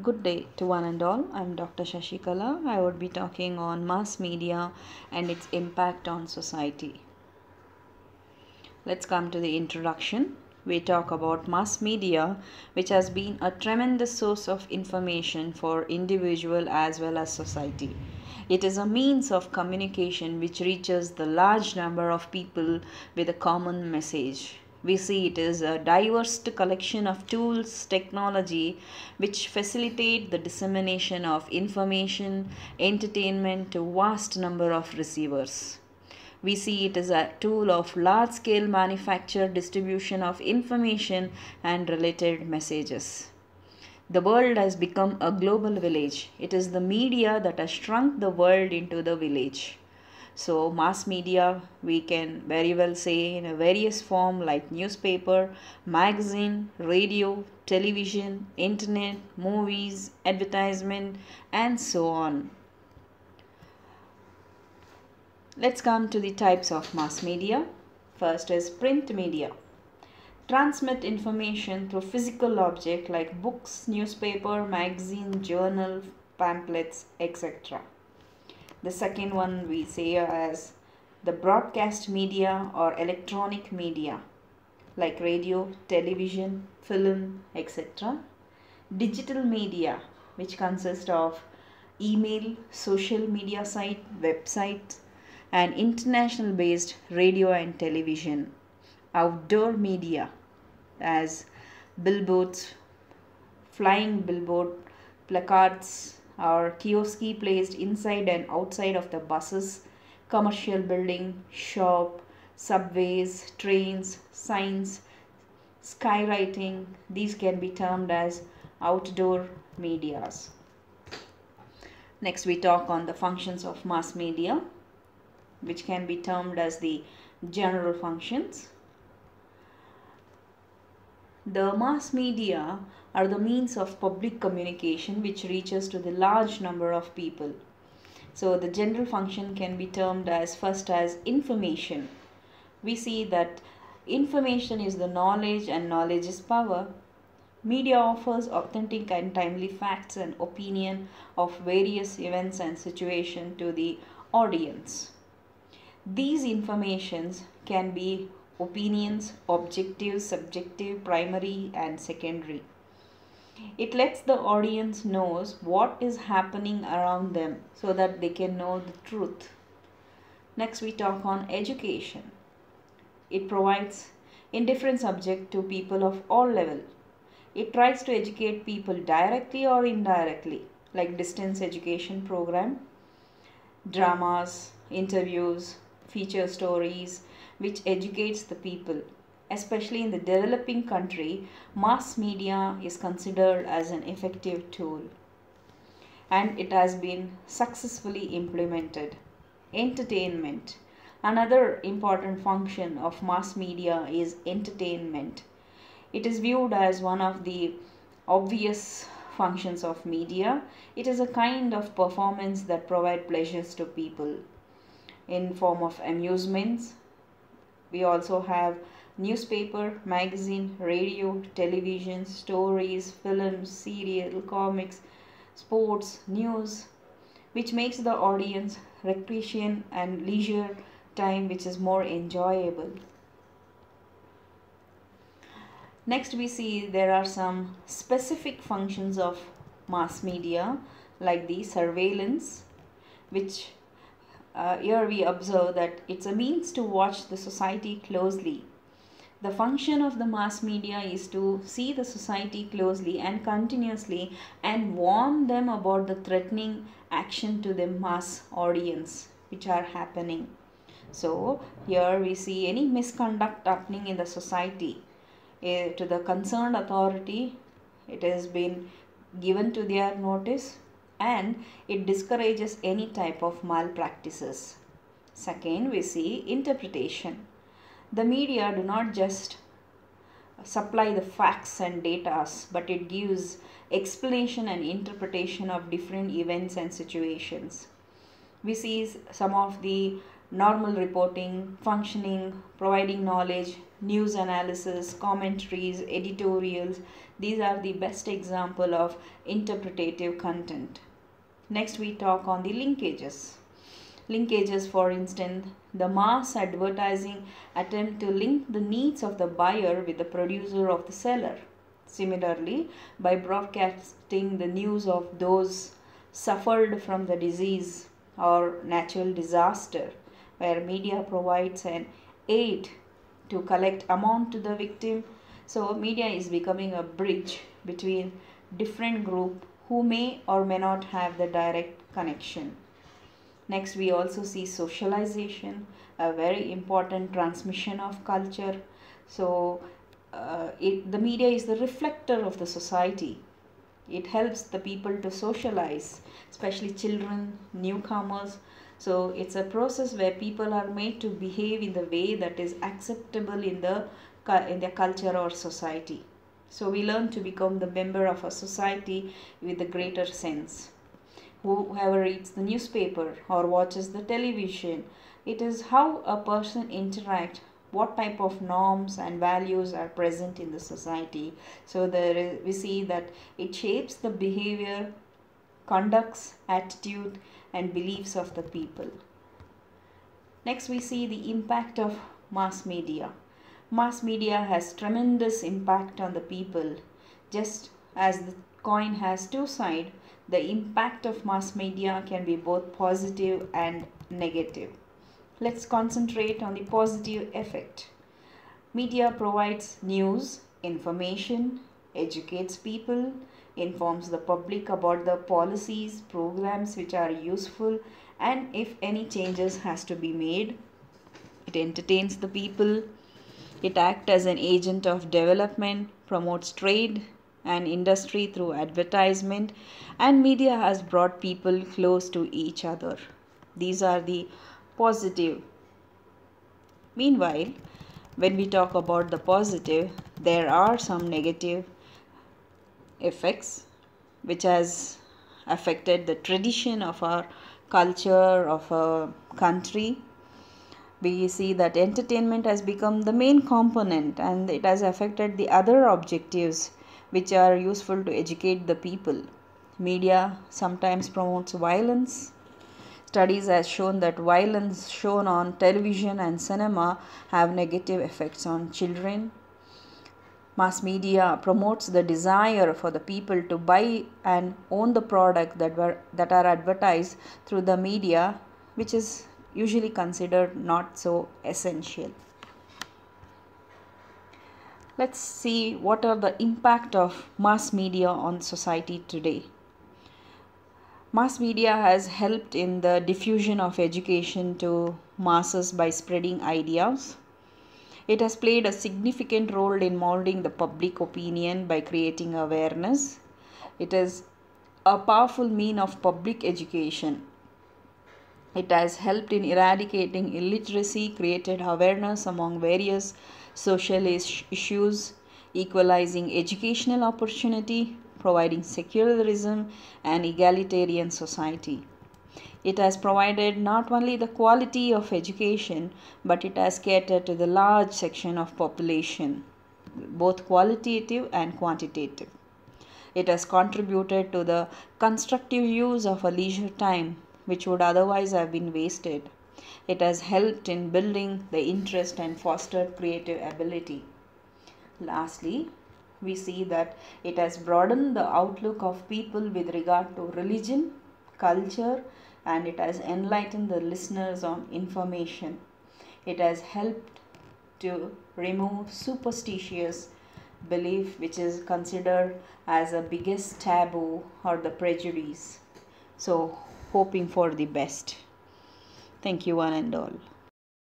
Good day to one and all. I'm Dr. Shashikala. I would be talking on mass media and its impact on society. Let's come to the introduction. We talk about mass media, which has been a tremendous source of information for individual as well as society. It is a means of communication which reaches the large number of people with a common message. We see it is a diverse collection of tools, technology which facilitate the dissemination of information, entertainment to vast number of receivers. We see it as a tool of large scale manufacture, distribution of information and related messages. The world has become a global village. It is the media that has shrunk the world into the village. So, mass media, we can very well say in a various form like newspaper, magazine, radio, television, internet, movies, advertisement, and so on. Let's come to the types of mass media. First is print media. Transmit information through physical object like books, newspaper, magazine, journal, pamphlets, etc. The second one we say as the broadcast media or electronic media like radio, television, film, etc. Digital media, which consists of email, social media site, website, and international based radio and television. Outdoor media as billboards, flying billboard, placards, or kiosk placed inside and outside of the buses, commercial building, shop, subways, trains, signs, skywriting. These can be termed as outdoor medias. Next we talk on the functions of mass media, which can be termed as the general functions. The mass media are the means of public communication which reaches to the large number of people. So the general function can be termed as first as information. We see that information is the knowledge and knowledge is power. Media offers authentic and timely facts and opinion of various events and situations to the audience. These informations can be opinions, objective, subjective, primary and secondary. It lets the audience knows what is happening around them so that they can know the truth. Next we talk on education. It provides in different subject to people of all level. It tries to educate people directly or indirectly like distance education program, dramas, interviews, feature stories which educates the people. Especially in the developing country, mass media is considered as an effective tool and it has been successfully implemented. Entertainment. Another important function of mass media is entertainment. It is viewed as one of the obvious functions of media. It is a kind of performance that provide pleasures to people in form of amusements. We also have newspaper, magazine, radio, television, stories, films, serial, comics, sports, news, which makes the audience recreation and leisure time which is more enjoyable. Next we see there are some specific functions of mass media like the surveillance, which here we observe that it's a means to watch the society closely. The function of the mass media is to see the society closely and continuously and warn them about the threatening action to the mass audience which are happening. So here we see any misconduct happening in the society. To the concerned authority, it has been given to their notice and it discourages any type of malpractices. Second, we see interpretation. The media do not just supply the facts and data, but it gives explanation and interpretation of different events and situations. We see some of the normal reporting, functioning, providing knowledge, news analysis, commentaries, editorials. These are the best example of interpretative content. Next we talk on the linkages. Linkages, for instance, the mass advertising attempt to link the needs of the buyer with the producer of the seller. Similarly, by broadcasting the news of those suffered from the disease or natural disaster, where media provides an aid to collect amount to the victim. So media is becoming a bridge between different group who may or may not have the direct connection. Next, we also see socialization, a very important transmission of culture. So, the media is the reflector of the society. It helps the people to socialize, especially children, newcomers. So, it's a process where people are made to behave in the way that is acceptable in their culture or society. So, we learn to become the member of a society with a greater sense. Whoever reads the newspaper or watches the television, it is how a person interacts, what type of norms and values are present in the society. So we see that it shapes the behavior, conducts, attitude and beliefs of the people. Next we see the impact of mass media. Mass media has tremendous impact on the people. Just as the coin has two sides, the impact of mass media can be both positive and negative. Let's concentrate on the positive effect. Media provides news, information, educates people, informs the public about the policies, programs which are useful, and if any changes has to be made. It entertains the people. It acts as an agent of development, promotes trade and industry through advertisement, and media has brought people close to each other. These are the positive. Meanwhile, when we talk about the positive, there are some negative effects which has affected the tradition of our culture of a country. We see that entertainment has become the main component and it has affected the other objectives which are useful to educate the people. Media sometimes promotes violence. Studies has shown that violence shown on television and cinema have negative effects on children. Mass media promotes the desire for the people to buy and own the product that are advertised through the media, which is usually considered not so essential. Let's see what are the impact of mass media on society today. Mass media has helped in the diffusion of education to masses by spreading ideas. It has played a significant role in molding the public opinion by creating awareness. It is a powerful means of public education. It has helped in eradicating illiteracy, created awareness among various social issues, equalizing educational opportunity, providing secularism and egalitarian society. It has provided not only the quality of education, but it has catered to the large section of population, both qualitative and quantitative. It has contributed to the constructive use of a leisure time, which would otherwise have been wasted. It has helped in building the interest and fostered creative ability. Lastly, we see that it has broadened the outlook of people with regard to religion, culture, and it has enlightened the listeners on information. It has helped to remove superstitious belief, which is considered as a biggest taboo or the prejudice. So, hoping for the best. Thank you, one and all.